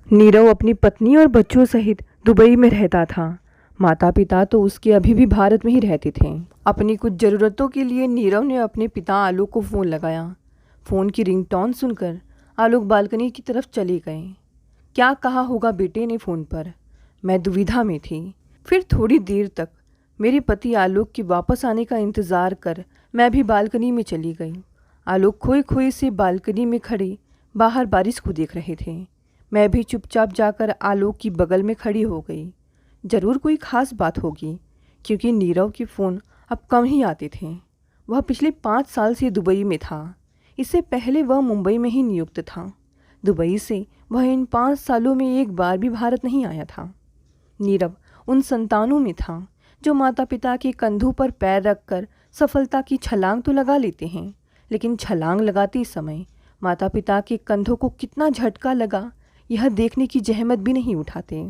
नीरव अपनी पत्नी और बच्चों सहित दुबई में रहता था। माता पिता तो उसके अभी भी भारत में ही रहते थे। अपनी कुछ ज़रूरतों के लिए नीरव ने अपने पिता आलोक को फ़ोन लगाया। फ़ोन की रिंगटोन सुनकर आलोक बालकनी की तरफ चले गए। क्या कहा होगा बेटे ने फ़ोन पर, मैं दुविधा में थी। फिर थोड़ी देर तक मेरे पति आलोक के वापस आने का इंतज़ार कर मैं भी बालकनी में चली गई। आलोक खोए खोए से बालकनी में खड़े बाहर बारिश को देख रहे थे। मैं भी चुपचाप जाकर आलोक की बगल में खड़ी हो गई। ज़रूर कोई ख़ास बात होगी, क्योंकि नीरव के फ़ोन अब कम ही आते थे। वह पिछले 5 साल से दुबई में था। इससे पहले वह मुंबई में ही नियुक्त था। दुबई से वह इन 5 सालों में एक बार भी भारत नहीं आया था। नीरव उन संतानों में था जो माता पिता के कंधों पर पैर रखकर सफलता की छलांग तो लगा लेते हैं, लेकिन छलांग लगाते समय माता पिता के कंधों को कितना झटका लगा यह देखने की जहमत भी नहीं उठाते।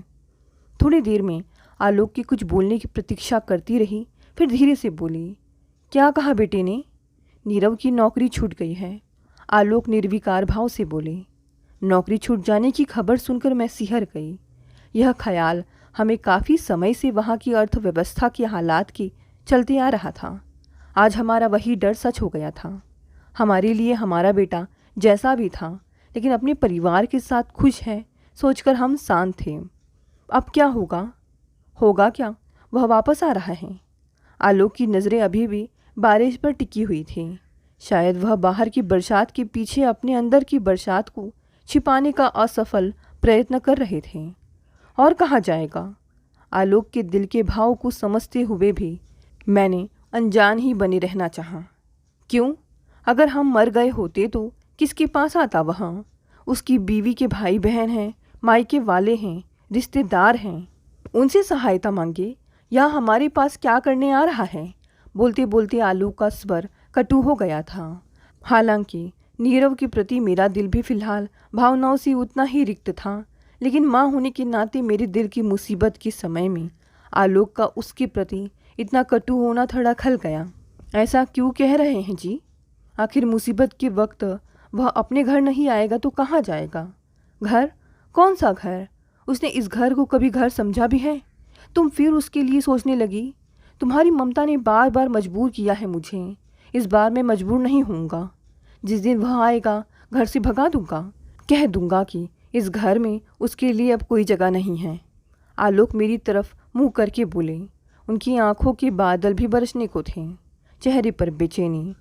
थोड़ी देर में आलोक के कुछ बोलने की प्रतीक्षा करती रही, फिर धीरे से बोली, क्या कहा बेटे ने? नीरव की नौकरी छूट गई है। आलोक निर्विकार भाव से बोले। नौकरी छूट जाने की खबर सुनकर मैं सिहर गई। यह ख्याल हमें काफ़ी समय से वहाँ की अर्थव्यवस्था के हालात की चलते आ रहा था। आज हमारा वही डर सच हो गया था। हमारे लिए हमारा बेटा जैसा भी था, लेकिन अपने परिवार के साथ खुश है सोचकर हम शांत थे। अब क्या होगा? होगा क्या? वह वापस आ रहा है। आलोक की नज़रें अभी भी बारिश पर टिकी हुई थी। शायद वह बाहर की बरसात के पीछे अपने अंदर की बरसात को छिपाने का असफल प्रयत्न कर रहे थे। और कहाँ जाएगा? आलोक के दिल के भाव को समझते हुए भी मैंने अनजान ही बने रहना चाहा। क्यों? अगर हम मर गए होते तो किसके पास आता वह? उसकी बीवी के भाई बहन हैं, मायके वाले हैं, रिश्तेदार हैं। उनसे सहायता मांगे या हमारे पास क्या करने आ रहा है? बोलते बोलते आलोक का स्वर कटु हो गया था। हालांकि नीरव के प्रति मेरा दिल भी फिलहाल भावनाओं से उतना ही रिक्त था, लेकिन माँ होने के नाते मेरे दिल की मुसीबत के समय में आलोक का उसके प्रति इतना कटु होना थोड़ा खल गया। ऐसा क्यों कह रहे हैं जी? आखिर मुसीबत के वक्त वह अपने घर नहीं आएगा तो कहाँ जाएगा? घर? कौन सा घर? उसने इस घर को कभी घर समझा भी है? तुम फिर उसके लिए सोचने लगी? तुम्हारी ममता ने बार बार मजबूर किया है मुझे। इस बार मैं मजबूर नहीं होऊंगा। जिस दिन वह आएगा घर से भगा दूंगा। कह दूंगा कि इस घर में उसके लिए अब कोई जगह नहीं है। आलोक मेरी तरफ मुंह करके बोले। उनकी आंखों के बादल भी बरसने को थे। चेहरे पर बेचैनी,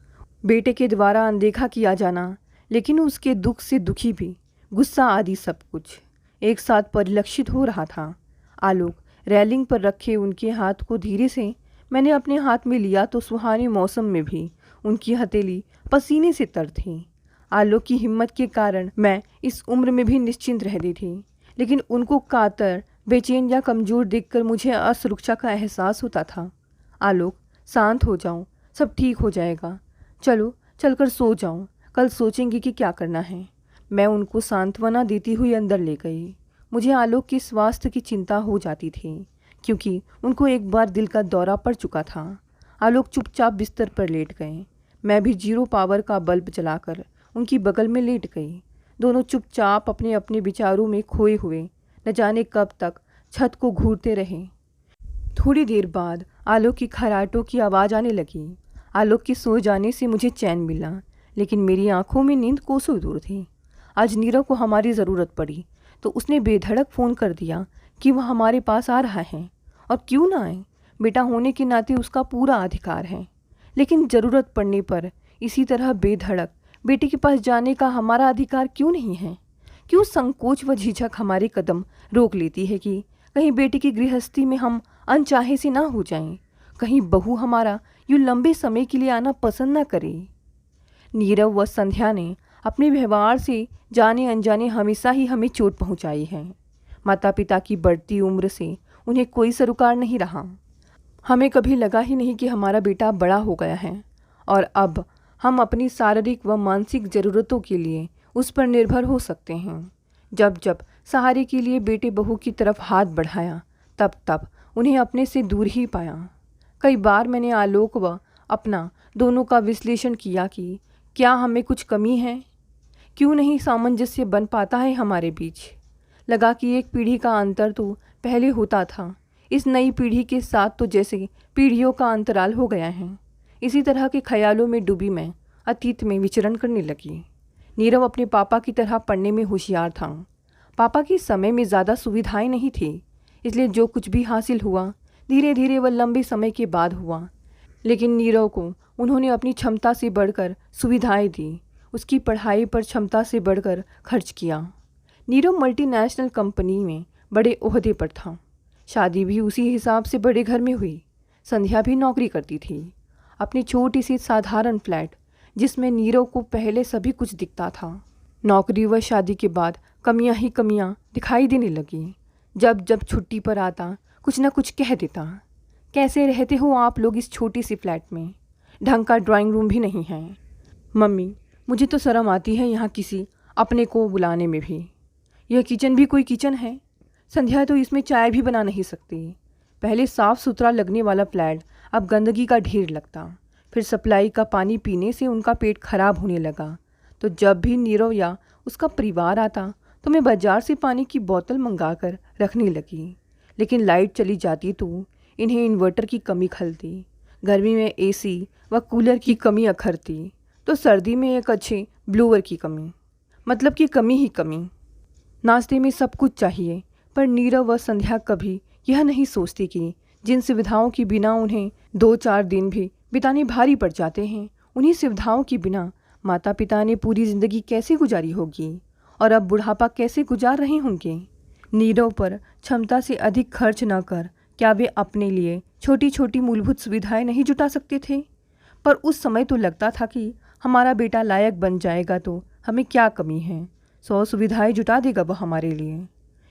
बेटे के द्वारा अनदेखा किया जाना, लेकिन उसके दुख से दुखी भी, गुस्सा आदि सब कुछ एक साथ परिलक्षित हो रहा था। आलोक रेलिंग पर रखे उनके हाथ को धीरे से मैंने अपने हाथ में लिया तो सुहाने मौसम में भी उनकी हथेली पसीने से तर थी। आलोक की हिम्मत के कारण मैं इस उम्र में भी निश्चिंत रहती थी, लेकिन उनको कातर, बेचैन या कमज़ोर देखकर मुझे असुरक्षा का एहसास होता था। आलोक, शांत हो जाओ, सब ठीक हो जाएगा। चलो चलकर सो जाओ, कल सोचेंगे कि क्या करना है। मैं उनको सांत्वना देती हुई अंदर ले गई। मुझे आलोक के स्वास्थ्य की चिंता हो जाती थी, क्योंकि उनको एक बार दिल का दौरा पड़ चुका था। आलोक चुपचाप बिस्तर पर लेट गए। मैं भी 0 पावर का बल्ब जलाकर उनकी बगल में लेट गई। दोनों चुपचाप अपने अपने विचारों में खोए हुए न जाने कब तक छत को घूरते रहे। थोड़ी देर बाद आलोक की खर्राटों की आवाज़ आने लगी। आलोक के सो जाने से मुझे चैन मिला, लेकिन मेरी आंखों में नींद कोसों दूर थी। आज नीरव को हमारी ज़रूरत पड़ी तो उसने बेधड़क फ़ोन कर दिया कि वह हमारे पास आ रहा है। और क्यों ना आए, बेटा होने के नाते उसका पूरा अधिकार है। लेकिन ज़रूरत पड़ने पर इसी तरह बेधड़क बेटे के पास जाने का हमारा अधिकार क्यों नहीं है? क्यों संकोच व झिझक हमारे कदम रोक लेती है कि कहीं बेटे की गृहस्थी में हम अनचाहे से ना हो जाएं, कहीं बहू हमारा यूँ लंबे समय के लिए आना पसंद ना करे। नीरव व संध्या ने अपने व्यवहार से जाने अनजाने हमेशा ही हमें चोट पहुंचाई है। माता पिता की बढ़ती उम्र से उन्हें कोई सरोकार नहीं रहा। हमें कभी लगा ही नहीं कि हमारा बेटा बड़ा हो गया है और अब हम अपनी शारीरिक व मानसिक ज़रूरतों के लिए उस पर निर्भर हो सकते हैं। जब जब सहारे के लिए बेटे बहू की तरफ हाथ बढ़ाया, तब तब उन्हें अपने से दूर ही पाया। कई बार मैंने आलोक व अपना दोनों का विश्लेषण किया कि क्या हमें कुछ कमी है, क्यों नहीं सामंजस्य बन पाता है हमारे बीच। लगा कि एक पीढ़ी का अंतर तो पहले होता था, इस नई पीढ़ी के साथ तो जैसे पीढ़ियों का अंतराल हो गया है। इसी तरह के ख्यालों में डूबी मैं अतीत में विचरण करने लगी। नीरव अपने पापा की तरह पढ़ने में होशियार था। पापा के समय में ज़्यादा सुविधाएं नहीं थी, इसलिए जो कुछ भी हासिल हुआ धीरे धीरे वह लंबे समय के बाद हुआ। लेकिन नीरव को उन्होंने अपनी क्षमता से बढ़कर सुविधाएं दी, उसकी पढ़ाई पर क्षमता से बढ़कर खर्च किया। नीरव मल्टीनेशनल कंपनी में बड़े ओहदे पर था। शादी भी उसी हिसाब से बड़े घर में हुई। संध्या भी नौकरी करती थी। अपनी छोटी सी साधारण फ्लैट जिसमें नीरव को पहले सभी कुछ दिखता था, नौकरी व शादी के बाद कमियां ही कमियां दिखाई देने लगी। जब जब छुट्टी पर आता कुछ न कुछ कह देता। कैसे रहते हो आप लोग इस छोटी सी फ्लैट में? ढंग का ड्राइंग रूम भी नहीं है। मम्मी, मुझे तो शर्म आती है यहाँ किसी अपने को बुलाने में भी। यह किचन भी कोई किचन है? संध्या तो इसमें चाय भी बना नहीं सकती। पहले साफ़ सुथरा लगने वाला फ्लैट अब गंदगी का ढेर लगता। फिर सप्लाई का पानी पीने से उनका पेट खराब होने लगा। तो जब भी नीरव या उसका परिवार आता तो मैं बाजार से पानी की बोतल मंगाकर रखने लगी। लेकिन लाइट चली जाती तो इन्हें इन्वर्टर की कमी खलती, गर्मी में एसी व कूलर की कमी अखरती, तो सर्दी में एक अच्छे ब्लोअर की कमी, मतलब कि कमी ही कमी। नाश्ते में सब कुछ चाहिए, पर नीरव व संध्या कभी यह नहीं सोचती कि जिन सुविधाओं के बिना उन्हें 2-4 दिन भी बिताने भारी पड़ जाते हैं, उन्हीं सुविधाओं के बिना माता पिता ने पूरी ज़िंदगी कैसे गुजारी होगी और अब बुढ़ापा कैसे गुजार रहे होंगे। नीरव पर क्षमता से अधिक खर्च न कर क्या वे अपने लिए छोटी छोटी मूलभूत सुविधाएं नहीं जुटा सकते थे? पर उस समय तो लगता था कि हमारा बेटा लायक बन जाएगा तो हमें क्या कमी है, 100 सुविधाएं जुटा देगा वह हमारे लिए।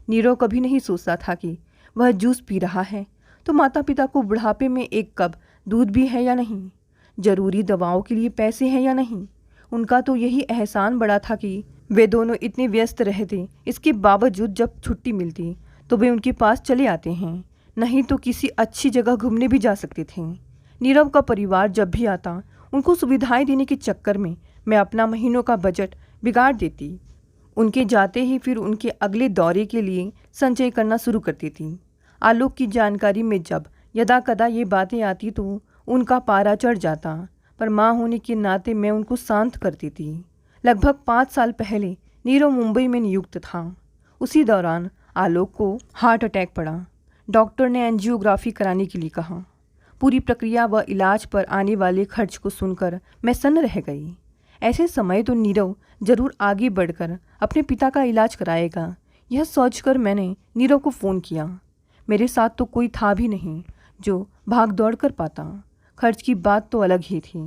नीरव कभी नहीं सोचता था कि वह जूस पी रहा है तो माता पिता को बुढ़ापे में एक कप दूध भी है या नहीं, ज़रूरी दवाओं के लिए पैसे हैं या नहीं। उनका तो यही एहसान बड़ा था कि वे दोनों इतने व्यस्त रहते, इसके बावजूद जब छुट्टी मिलती तो वे उनके पास चले आते हैं, नहीं तो किसी अच्छी जगह घूमने भी जा सकते थे। नीरव का परिवार जब भी आता उनको सुविधाएं देने के चक्कर में मैं अपना महीनों का बजट बिगाड़ देती। उनके जाते ही फिर उनके अगले दौरे के लिए संचय करना शुरू करती थी। आलोक की जानकारी में जब यदा कदा ये बातें आती तो उनका पारा चढ़ जाता, पर माँ होने के नाते मैं उनको शांत करती थी। लगभग 5 साल पहले नीरव मुंबई में नियुक्त था। उसी दौरान आलोक को हार्ट अटैक पड़ा। डॉक्टर ने एंजियोग्राफी कराने के लिए कहा। पूरी प्रक्रिया व इलाज पर आने वाले खर्च को सुनकर मैं सन्न रह गई। ऐसे समय तो नीरव जरूर आगे बढ़कर अपने पिता का इलाज कराएगा, यह सोचकर मैंने नीरव को फ़ोन किया। मेरे साथ तो कोई था भी नहीं जो भाग दौड़ कर पाता। खर्च की बात तो अलग ही थी,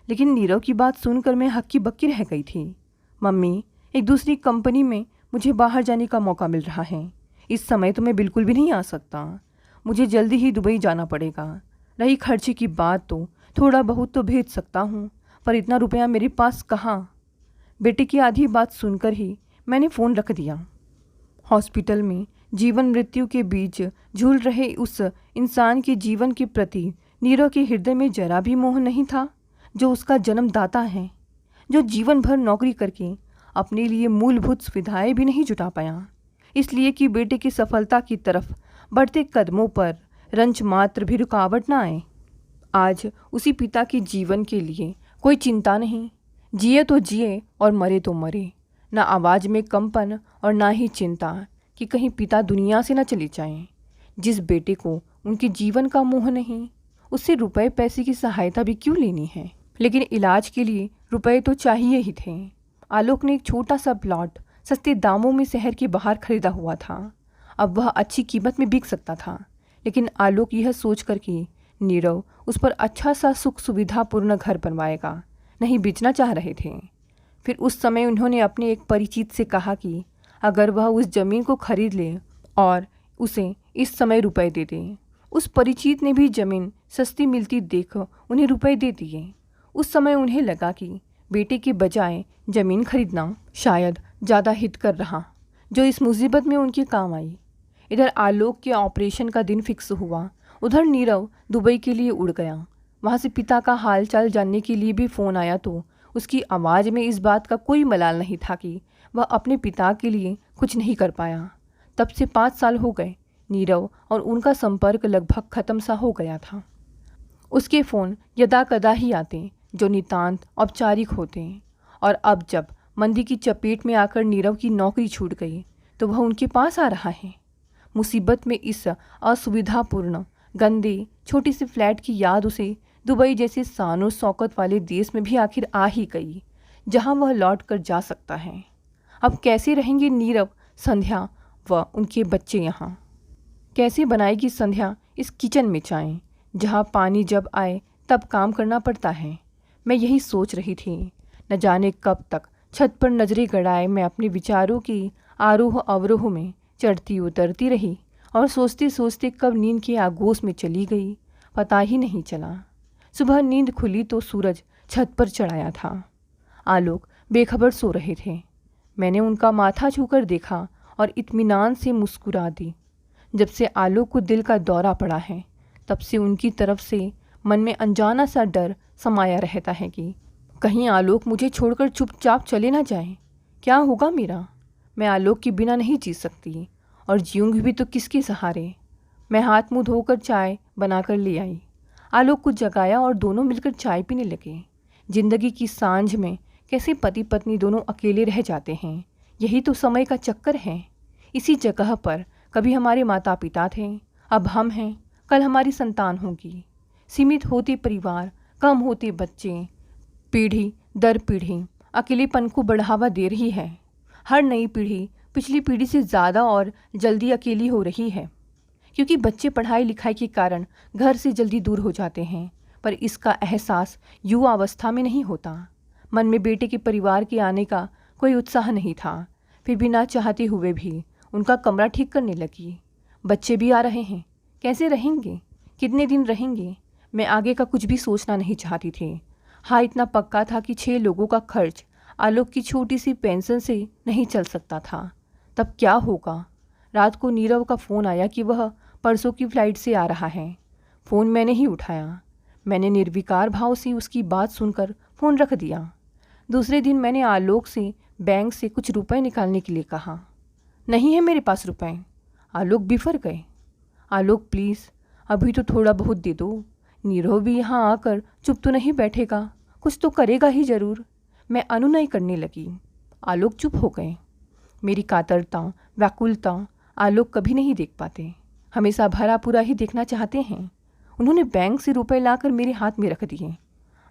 लेकिन नीरव की बात सुनकर मैं हक्की बक्की रह गई थी। मम्मी, एक दूसरी कंपनी में मुझे बाहर जाने का मौका मिल रहा है। इस समय तो मैं बिल्कुल भी नहीं आ सकता। मुझे जल्दी ही दुबई जाना पड़ेगा। रही खर्चे की बात तो थोड़ा बहुत तो भेज सकता हूँ, पर इतना रुपया मेरे पास कहाँ। बेटे की आधी बात सुनकर ही मैंने फ़ोन रख दिया। हॉस्पिटल में जीवन मृत्यु के बीच झूल रहे उस इंसान के जीवन के प्रति नीरव के हृदय में जरा भी मोह नहीं था, जो उसका जन्मदाता है, जो जीवन भर नौकरी करके अपने लिए मूलभूत सुविधाएं भी नहीं जुटा पाया, इसलिए कि बेटे की सफलता की तरफ बढ़ते कदमों पर रंच मात्र भी रुकावट न आए। आज उसी पिता के जीवन के लिए कोई चिंता नहीं। जिए तो जिए और मरे तो मरे। ना आवाज़ में कंपन और ना ही चिंता कि कहीं पिता दुनिया से न चले जाएं। जिस बेटे को उनके जीवन का मोह नहीं, उससे रुपए पैसे की सहायता भी क्यों लेनी है। लेकिन इलाज के लिए रुपए तो चाहिए ही थे। आलोक ने एक छोटा सा प्लॉट सस्ते दामों में शहर के बाहर खरीदा हुआ था। अब वह अच्छी कीमत में बिक सकता था, लेकिन आलोक यह सोच कर कि नीरव उस पर अच्छा सा सुख सुविधापूर्ण घर बनवाएगा, नहीं बेचना चाह रहे थे। फिर उस समय उन्होंने अपने एक परिचित से कहा कि अगर वह उस ज़मीन को खरीद ले और उसे इस समय रुपए दे दे। उस परिचित ने भी ज़मीन सस्ती मिलती देख उन्हें रुपए दे दिए। उस समय उन्हें लगा कि बेटे के बजाय ज़मीन खरीदना शायद ज़्यादा हित कर रहा, जो इस मुसीबत में उनके काम आई। इधर आलोक के ऑपरेशन का दिन फिक्स हुआ, उधर नीरव दुबई के लिए उड़ गया। वहाँ से पिता का हाल चाल जानने के लिए भी फ़ोन आया तो उसकी आवाज़ में इस बात का कोई मलाल नहीं था कि वह अपने पिता के लिए कुछ नहीं कर पाया। तब से 5 साल हो गए। नीरव और उनका संपर्क लगभग खत्म सा हो गया था। उसके फ़ोन यदाकदा ही आते जो नितांत औपचारिक होते, और अब जब मंदी की चपेट में आकर नीरव की नौकरी छूट गई तो वह उनके पास आ रहा है। मुसीबत में इस असुविधापूर्ण गंदे छोटे से फ्लैट की याद उसे दुबई जैसे शानो शौकत वाले देश में भी आखिर आ ही गई, जहां वह लौट कर जा सकता है। अब कैसे रहेंगे नीरव, संध्या व उनके बच्चे यहाँ? कैसे बनाएगी संध्या इस किचन में चाय, जहाँ पानी जब आए तब काम करना पड़ता है? मैं यही सोच रही थी। न जाने कब तक छत पर नजरें गड़ाए मैं अपने विचारों की आरोह अवरोह में चढ़ती उतरती रही और सोचते सोचते कब नींद के आगोश में चली गई पता ही नहीं चला। सुबह नींद खुली तो सूरज छत पर चढ़ाया था। आलोक बेखबर सो रहे थे। मैंने उनका माथा छूकर देखा और इत्मीनान से मुस्कुरा दी। जब से आलोक को दिल का दौरा पड़ा है तब से उनकी तरफ से मन में अनजाना सा डर समाया रहता है कि कहीं आलोक मुझे छोड़कर चुपचाप चले ना जाए। क्या होगा मेरा? मैं आलोक के बिना नहीं जी सकती, और जीऊँगी भी तो किसके सहारे? मैं हाथ मुंह धोकर चाय बनाकर ले आई। आलोक को जगाया और दोनों मिलकर चाय पीने लगे। जिंदगी की सांझ में कैसे पति पत्नी दोनों अकेले रह जाते हैं, यही तो समय का चक्कर है। इसी जगह पर कभी हमारे माता पिता थे, अब हम हैं, कल हमारी संतान होगी। सीमित होते परिवार, कम होते बच्चे, पीढ़ी दर पीढ़ी अकेलेपन को बढ़ावा दे रही है। हर नई पीढ़ी पिछली पीढ़ी से ज़्यादा और जल्दी अकेली हो रही है, क्योंकि बच्चे पढ़ाई लिखाई के कारण घर से जल्दी दूर हो जाते हैं, पर इसका एहसास युवा अवस्था में नहीं होता। मन में बेटे के परिवार के आने का कोई उत्साह नहीं था, फिर भी ना चाहते हुए भी उनका कमरा ठीक करने लगी। बच्चे भी आ रहे हैं, कैसे रहेंगे, कितने दिन रहेंगे? मैं आगे का कुछ भी सोचना नहीं चाहती थी। हाँ, इतना पक्का था कि 6 लोगों का खर्च आलोक की छोटी सी पेंशन से नहीं चल सकता था। तब क्या होगा? रात को नीरव का फ़ोन आया कि वह परसों की फ़्लाइट से आ रहा है। फ़ोन मैंने ही उठाया। मैंने निर्विकार भाव से उसकी बात सुनकर फ़ोन रख दिया। दूसरे दिन मैंने आलोक से बैंक से कुछ रुपए निकालने के लिए कहा। नहीं है मेरे पास रुपए। आलोक बिफर गए। आलोक प्लीज़ अभी तो थोड़ा बहुत दे दो। नीरव भी यहाँ आकर चुप तो नहीं बैठेगा, कुछ तो करेगा ही ज़रूर। मैं अनुनय करने लगी। आलोक चुप हो गए। मेरी कातरता, व्याकुलता आलोक कभी नहीं देख पाते, हमेशा भरा पूरा ही देखना चाहते हैं। उन्होंने बैंक से रुपए लाकर मेरे हाथ में रख दिए।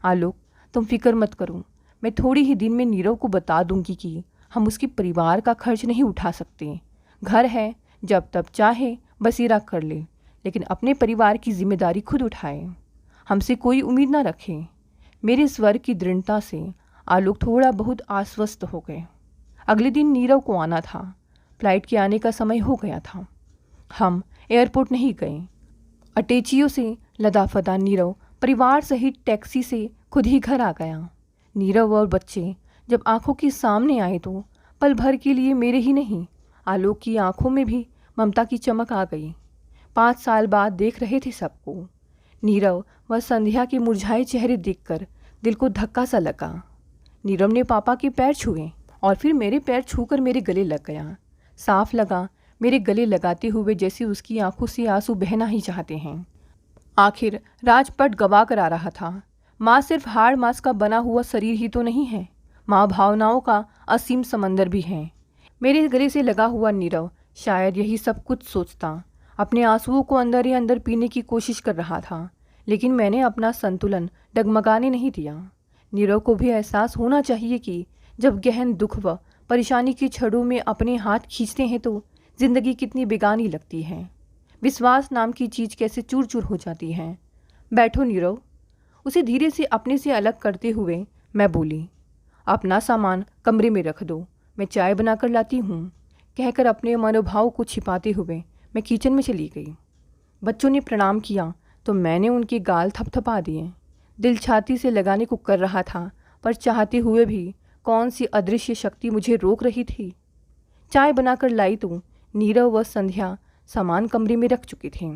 आलोक, तुम फिक्र मत करो, मैं थोड़ी ही दिन में नीरव को बता दूंगी कि हम उसके परिवार का खर्च नहीं उठा सकते। घर है, जब तब चाहे बसेरा कर ले, लेकिन अपने परिवार की जिम्मेदारी खुद उठाए, हमसे कोई उम्मीद ना रखे। मेरे स्वर की दृढ़ता से आलोक थोड़ा बहुत आश्वस्त हो गए। अगले दिन नीरव को आना था। फ्लाइट के आने का समय हो गया था। हम एयरपोर्ट नहीं गए। अटैचियों से लदाफदा नीरव परिवार सहित टैक्सी से खुद ही घर आ गया। नीरव और बच्चे जब आंखों के सामने आए तो पल भर के लिए मेरे ही नहीं, आलोक की आंखों में भी ममता की चमक आ गई। 5 साल बाद देख रहे थे सबको। नीरव व संध्या के मुरझाए चेहरे देखकर दिल को धक्का सा लगा। नीरव ने पापा के पैर छुए और फिर मेरे पैर छूकर मेरे गले लग गया। साफ लगा मेरे गले लगाते हुए जैसे उसकी आंखों से आंसू बहना ही चाहते हैं। आखिर राजपट गवा कर आ रहा था। माँ सिर्फ हाड़ मांस का बना हुआ शरीर ही तो नहीं है, माँ भावनाओं का असीम समंदर भी है। मेरे गले से लगा हुआ नीरव शायद यही सब कुछ सोचता, अपने आंसुओं को अंदर ही अंदर पीने की कोशिश कर रहा था, लेकिन मैंने अपना संतुलन डगमगाने नहीं दिया। नीरव को भी एहसास होना चाहिए कि जब गहन दुख व परेशानी की छड़ों में अपने हाथ खींचते हैं तो जिंदगी कितनी बेगानी लगती है। विश्वास नाम की चीज़ कैसे चूर चूर हो जाती है। बैठो नीरव। उसे धीरे से अपने से अलग करते हुए मैं बोली, अपना सामान कमरे में रख दो, मैं चाय बनाकर लाती हूँ। कहकर अपने मनोभाव को छिपाते हुए मैं किचन में चली गई। बच्चों ने प्रणाम किया तो मैंने उनके गाल थपथपा दिए। दिल छाती से लगाने को कर रहा था, पर चाहते हुए भी कौन सी अदृश्य शक्ति मुझे रोक रही थी। चाय बनाकर लाई तो नीरव व संध्या सामान कमरे में रख चुके थे।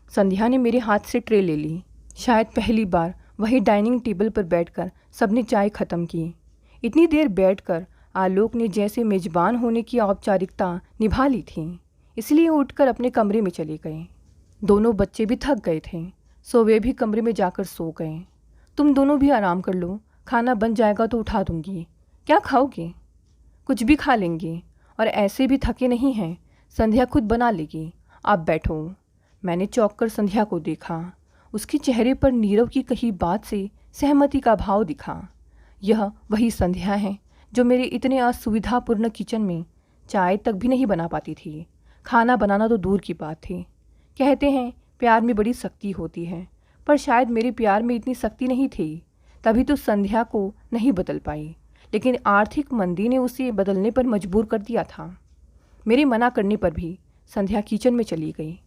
संध्या ने मेरे हाथ से ट्रे ले ली। शायद पहली बार वही डाइनिंग टेबल पर बैठकर सबने चाय ख़त्म की। इतनी देर बैठकर आलोक ने जैसे मेजबान होने की औपचारिकता निभा ली थी। इसलिए उठकर अपने कमरे में चले गए। दोनों बच्चे भी थक गए थे, सो वे भी कमरे में जाकर सो गए। तुम दोनों भी आराम कर लो, खाना बन जाएगा तो उठा दूंगी। क्या खाओगे? कुछ भी खा लेंगे, और ऐसे भी थके नहीं हैं, संध्या खुद बना लेगी। आप बैठो। मैंने चौंक कर संध्या को देखा। उसके चेहरे पर नीरव की कही बात से सहमति का भाव दिखा। यह वही संध्या है जो मेरे इतने असुविधापूर्ण किचन में चाय तक भी नहीं बना पाती थी। खाना बनाना तो दूर की बात थी। कहते हैं प्यार में बड़ी शक्ति होती है, पर शायद मेरे प्यार में इतनी शक्ति नहीं थी, तभी तो संध्या को नहीं बदल पाई। लेकिन आर्थिक मंदी ने उसे बदलने पर मजबूर कर दिया था। मेरे मना करने पर भी संध्या किचन में चली गई,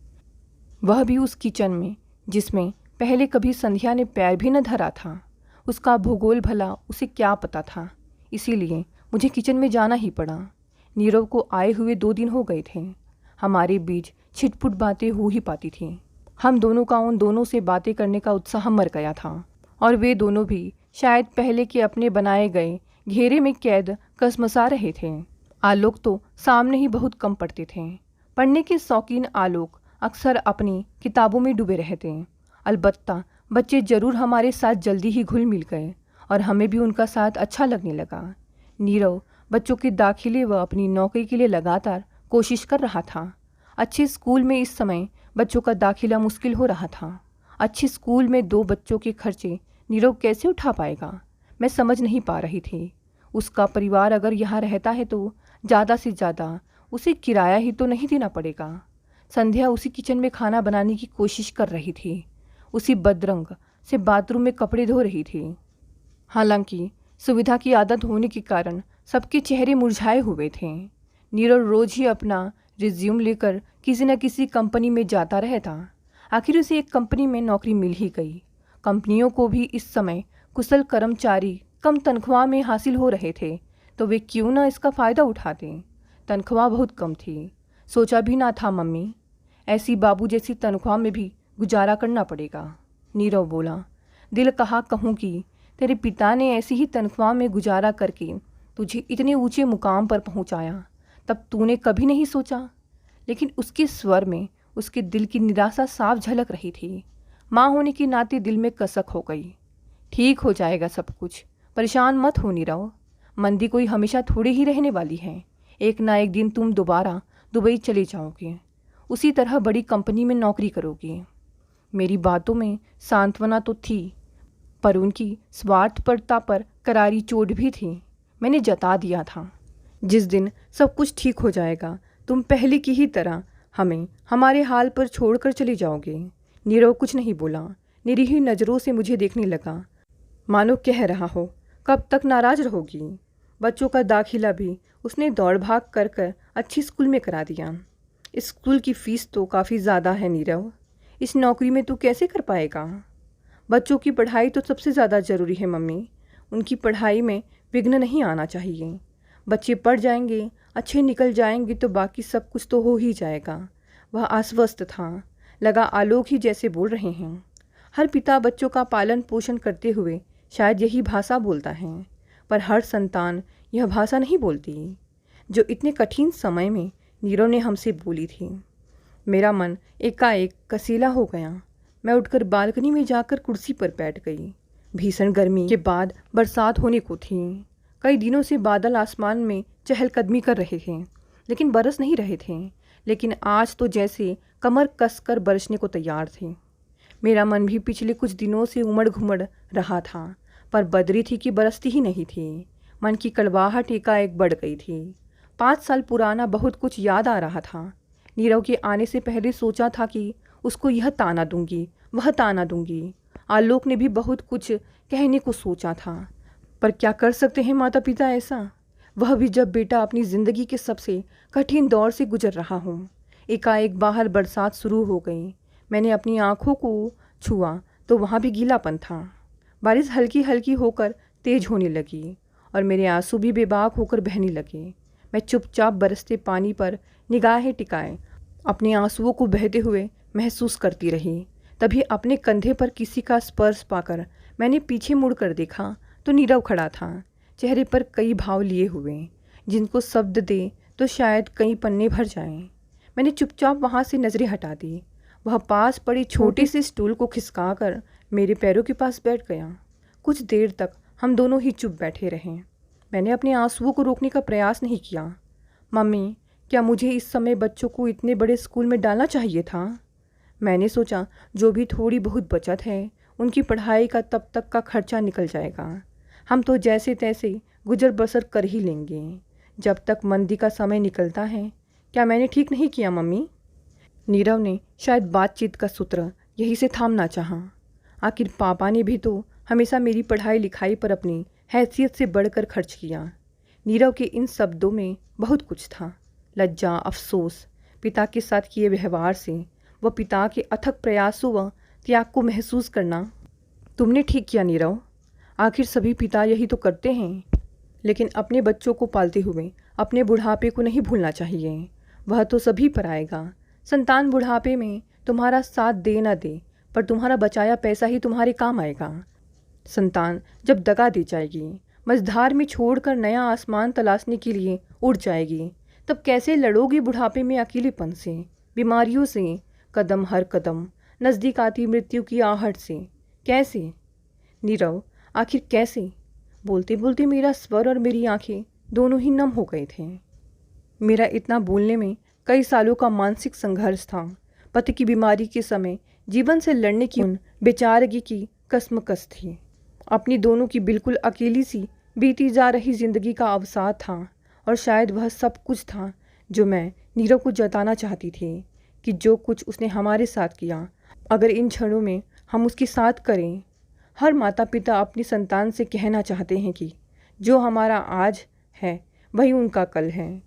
वह भी उस किचन में जिसमें पहले कभी संध्या ने पैर भी न धरा था। उसका भूगोल भला उसे क्या पता था, इसीलिए मुझे किचन में जाना ही पड़ा। नीरव को आए हुए 2 दिन हो गए थे। हमारे बीच छिटपुट बातें हो ही पाती थीं। हम दोनों का उन दोनों से बातें करने का उत्साह मर गया था, और वे दोनों भी शायद पहले के अपने बनाए गए घेरे में कैद कसमसा रहे थे। आलोक तो सामने ही बहुत कम पढ़ते थे। पढ़ने के शौकीन आलोक अक्सर अपनी किताबों में डूबे रहते। अलबत्ता बच्चे जरूर हमारे साथ जल्दी ही घुल मिल गए, और हमें भी उनका साथ अच्छा लगने लगा। नीरव बच्चों के दाखिले व अपनी नौकरी के लिए लगातार कोशिश कर रहा था। अच्छे स्कूल में इस समय बच्चों का दाखिला मुश्किल हो रहा था। अच्छे स्कूल में 2 बच्चों के खर्चे नीरव कैसे उठा पाएगा, मैं समझ नहीं पा रही थी। उसका परिवार अगर यहाँ रहता है तो ज़्यादा से ज़्यादा उसे किराया ही तो नहीं देना पड़ेगा। संध्या उसी किचन में खाना बनाने की कोशिश कर रही थी। उसी बदरंग से बाथरूम में कपड़े धो रही थी। हालांकि सुविधा की आदत होने के कारण सबके चेहरे मुरझाए हुए थे। नीरव रोज ही अपना रिज्यूम लेकर किसी न किसी कंपनी में जाता रहता। आखिर उसे एक कंपनी में नौकरी मिल ही गई। कंपनियों को भी इस समय कुशल कर्मचारी कम तनख्वाह में हासिल हो रहे थे, तो वे क्यों ना इसका फ़ायदा उठाते। तनख्वाह बहुत कम थी। सोचा भी ना था मम्मी, ऐसी बाबू जैसी तनख्वाह में भी गुजारा करना पड़ेगा। नीरव बोला। दिल कहा कहूँ कि तेरे पिता ने ऐसी ही तनख्वाह में गुजारा करके तुझे इतने ऊंचे मुकाम पर पहुंचाया, तब तूने कभी नहीं सोचा। लेकिन उसके स्वर में उसके दिल की निराशा साफ झलक रही थी। माँ होने के नाते दिल में कसक हो गई। ठीक हो जाएगा सब कुछ, परेशान मत हो नीरव। मंदी कोई हमेशा थोड़ी ही रहने वाली है। एक ना एक दिन तुम दोबारा दुबई चले जाओगे, उसी तरह बड़ी कंपनी में नौकरी करोगे। मेरी बातों में सांत्वना तो थी, पर उनकी स्वार्थपरता पर करारी चोट भी थी। मैंने जता दिया था, जिस दिन सब कुछ ठीक हो जाएगा तुम पहले की ही तरह हमें हमारे हाल पर छोड़कर चले जाओगे। नीरव कुछ नहीं बोला, निरीह नज़रों से मुझे देखने लगा, मानो कह रहा हो कब तक नाराज रहोगी। बच्चों का दाखिला भी उसने दौड़ भाग कर कर अच्छी स्कूल में करा दिया। इस स्कूल की फ़ीस तो काफ़ी ज़्यादा है नीरव, इस नौकरी में तू कैसे कर पाएगा। बच्चों की पढ़ाई तो सबसे ज़्यादा ज़रूरी है मम्मी, उनकी पढ़ाई में विघ्न नहीं आना चाहिए। बच्चे पढ़ जाएंगे, अच्छे निकल जाएंगे तो बाकी सब कुछ तो हो ही जाएगा। वह आश्वस्त था, लगा आलोक ही जैसे बोल रहे हैं। हर पिता बच्चों का पालन पोषण करते हुए शायद यही भाषा बोलता है, पर हर संतान यह भाषा नहीं बोलती जो इतने कठिन समय में नीरव ने हमसे बोली थी। मेरा मन एकाएक कसीला हो गया। मैं उठकर बालकनी में जाकर कुर्सी पर बैठ गई। भीषण गर्मी के बाद बरसात होने को थी। कई दिनों से बादल आसमान में चहलकदमी कर रहे थे, लेकिन बरस नहीं रहे थे। लेकिन आज तो जैसे कमर कसकर बरसने को तैयार थे। मेरा मन भी पिछले कुछ दिनों से उमड़ घुमड़ रहा था, पर बदरी थी कि बरसती ही नहीं थी। मन की कड़वाहट एकाएक बढ़ गई थी। 5 साल पुराना बहुत कुछ याद आ रहा था। नीरव के आने से पहले सोचा था कि उसको यह ताना दूंगी, वह ताना दूंगी। आलोक ने भी बहुत कुछ कहने को सोचा था, पर क्या कर सकते हैं माता पिता ऐसा, वह भी जब बेटा अपनी ज़िंदगी के सबसे कठिन दौर से गुजर रहा हो। एकाएक बाहर बरसात शुरू हो गई। मैंने अपनी आँखों को छुआ तो वहाँ भी गीलापन था। बारिश हल्की हल्की होकर तेज होने लगी और मेरे आंसू भी बेबाक होकर बहने लगे। मैं चुपचाप बरसते पानी पर निगाहें टिकाए अपने आंसुओं को बहते हुए महसूस करती रही। तभी अपने कंधे पर किसी का स्पर्श पाकर मैंने पीछे मुड़कर देखा तो नीरव खड़ा था, चेहरे पर कई भाव लिए हुए, जिनको शब्द दे तो शायद कई पन्ने भर जाएं। मैंने चुपचाप वहाँ से नज़रें हटा दी। वह पास पड़ी छोटे से स्टूल को खिसकाकर मेरे पैरों के पास बैठ गया। कुछ देर तक हम दोनों ही चुप बैठे रहे। मैंने अपने आंसुओं को रोकने का प्रयास नहीं किया। मम्मी, क्या मुझे इस समय बच्चों को इतने बड़े स्कूल में डालना चाहिए था? मैंने सोचा जो भी थोड़ी बहुत बचत है उनकी पढ़ाई का तब तक का खर्चा निकल जाएगा। हम तो जैसे तैसे गुजर बसर कर ही लेंगे जब तक मंदी का समय निकलता है। क्या मैंने ठीक नहीं किया मम्मी? नीरव ने शायद बातचीत का सूत्र यही से थामना चाहा। आखिर पापा ने भी तो हमेशा मेरी पढ़ाई लिखाई पर अपनी हैसियत से बढ़कर खर्च किया। नीरव के इन शब्दों में बहुत कुछ था। लज्जा, अफसोस, पिता के साथ किए व्यवहार से व पिता के अथक प्रयासों व त्याग को महसूस करना। तुमने ठीक किया नीरव, आखिर सभी पिता यही तो करते हैं। लेकिन अपने बच्चों को पालते हुए अपने बुढ़ापे को नहीं भूलना चाहिए। वह तो सभी पर आएगा। संतान बुढ़ापे में तुम्हारा साथ दे न दे, पर तुम्हारा बचाया पैसा ही तुम्हारे काम आएगा। संतान जब दगा दी जाएगी, मझधार में छोड़कर नया आसमान तलाशने के लिए उड़ जाएगी, तब कैसे लड़ोगी बुढ़ापे में अकेलेपन से, बीमारियों से, कदम हर कदम नज़दीक आती मृत्यु की आहट से? कैसे नीरव, आखिर कैसे? बोलते बोलते मेरा स्वर और मेरी आंखें दोनों ही नम हो गए थे। मेरा इतना बोलने में कई सालों का मानसिक संघर्ष था। पति की बीमारी के समय जीवन से लड़ने की उन बेचारगी की कसमकस थी। अपनी दोनों की बिल्कुल अकेली सी बीती जा रही जिंदगी का अवसाद था। और शायद वह सब कुछ था जो मैं नीरव को जताना चाहती थी कि जो कुछ उसने हमारे साथ किया, अगर इन क्षणों में हम उसके साथ करें। हर माता पिता अपनी संतान से कहना चाहते हैं कि जो हमारा आज है वही उनका कल है।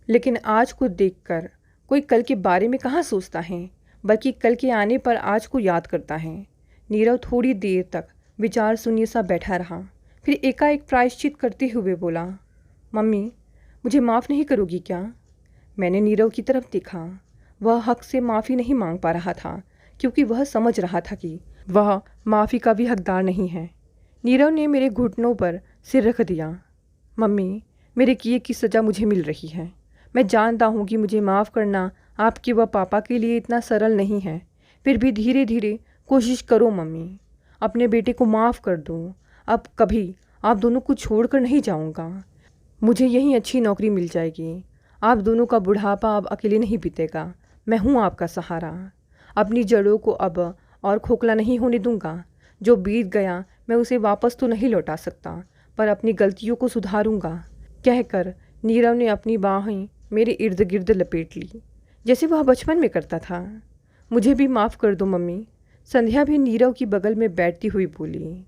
लेकिन आज को देखकर कोई कल के बारे में कहाँ सोचता है, बल्कि कल के आने पर आज को याद करता है। नीरव थोड़ी देर तक विचार शून्य सा बैठा रहा, फिर एकाएक प्रायश्चित करते हुए बोला, मम्मी, मुझे माफ़ नहीं करोगी क्या? मैंने नीरव की तरफ देखा। वह हक से माफ़ी नहीं मांग पा रहा था, क्योंकि वह समझ रहा था कि वह माफ़ी का भी हकदार नहीं है। नीरव ने मेरे घुटनों पर सिर रख दिया। मम्मी, मेरे किए की सज़ा मुझे मिल रही है। मैं जानता हूँ कि मुझे माफ़ करना आपके व पापा के लिए इतना सरल नहीं है, फिर भी धीरे धीरे कोशिश करो मम्मी। अपने बेटे को माफ़ कर दो। अब कभी आप दोनों को छोड़कर नहीं जाऊँगा। मुझे यहीं अच्छी नौकरी मिल जाएगी। आप दोनों का बुढ़ापा अब अकेले नहीं बीतेगा। मैं हूँ आपका सहारा। अपनी जड़ों को अब और खोखला नहीं होने दूंगा। जो बीत गया मैं उसे वापस तो नहीं लौटा सकता, पर अपनी गलतियों को सुधारूंगा, कहकर नीरव ने अपनी बाहें मेरे इर्द गिर्द लपेट ली, जैसे वह बचपन में करता था। मुझे भी माफ़ कर दो मम्मी। संध्या भी नीरव की बगल में बैठती हुई बोली।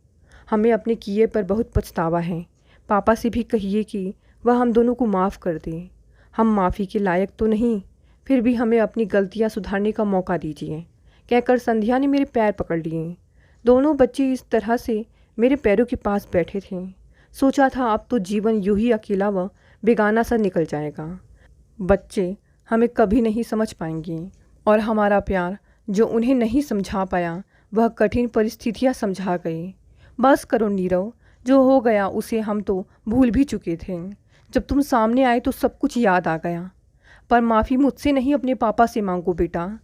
हमें अपने किए पर बहुत पछतावा है। पापा से भी कहिए कि वह हम दोनों को माफ़ कर दे। हम माफ़ी के लायक तो नहीं, फिर भी हमें अपनी गलतियां सुधारने का मौका दीजिए, कहकर संध्या ने मेरे पैर पकड़ लिए। दोनों बच्चे इस तरह से मेरे पैरों के पास बैठे थे। सोचा था अब तो जीवन यूं ही अकेला व बेगाना सा निकल जाएगा। बच्चे हमें कभी नहीं समझ पाएंगे, और हमारा प्यार जो उन्हें नहीं समझा पाया वह कठिन परिस्थितियां समझा गए। बस करो नीरव, जो हो गया उसे हम तो भूल भी चुके थे। जब तुम सामने आए तो सब कुछ याद आ गया। पर माफ़ी मुझसे नहीं, अपने पापा से मांगो बेटा।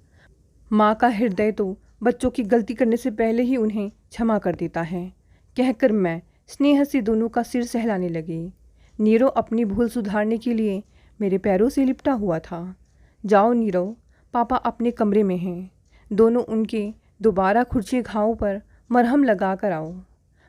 माँ का हृदय तो बच्चों की गलती करने से पहले ही उन्हें क्षमा कर देता है, कहकर मैं स्नेह से दोनों का सिर सहलाने लगी। नीरव अपनी भूल सुधारने के लिए मेरे पैरों से लिपटा हुआ था। जाओ नीरव, पापा अपने कमरे में हैं। दोनों उनके दोबारा खुरचे घावों पर मरहम लगा कर आओ।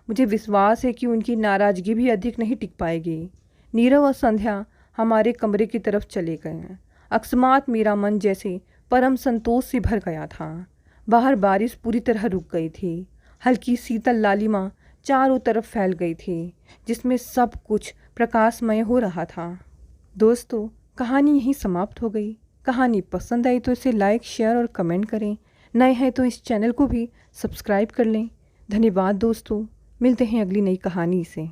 मुझे विश्वास है कि उनकी नाराज़गी भी अधिक नहीं टिक पाएगी। नीरव और संध्या हमारे कमरे की तरफ चले गए। अकस्मात मेरा मन जैसे परम संतोष से भर गया था। बाहर बारिश पूरी तरह रुक गई थी। हल्की शीतल लालिमा चारों तरफ फैल गई थी, जिसमें सब कुछ प्रकाशमय हो रहा था। दोस्तों, कहानी यहीं समाप्त हो गई। कहानी पसंद आई तो इसे लाइक, शेयर और कमेंट करें। नए हैं तो इस चैनल को भी सब्सक्राइब कर लें। धन्यवाद दोस्तों, मिलते हैं अगली नई कहानी से।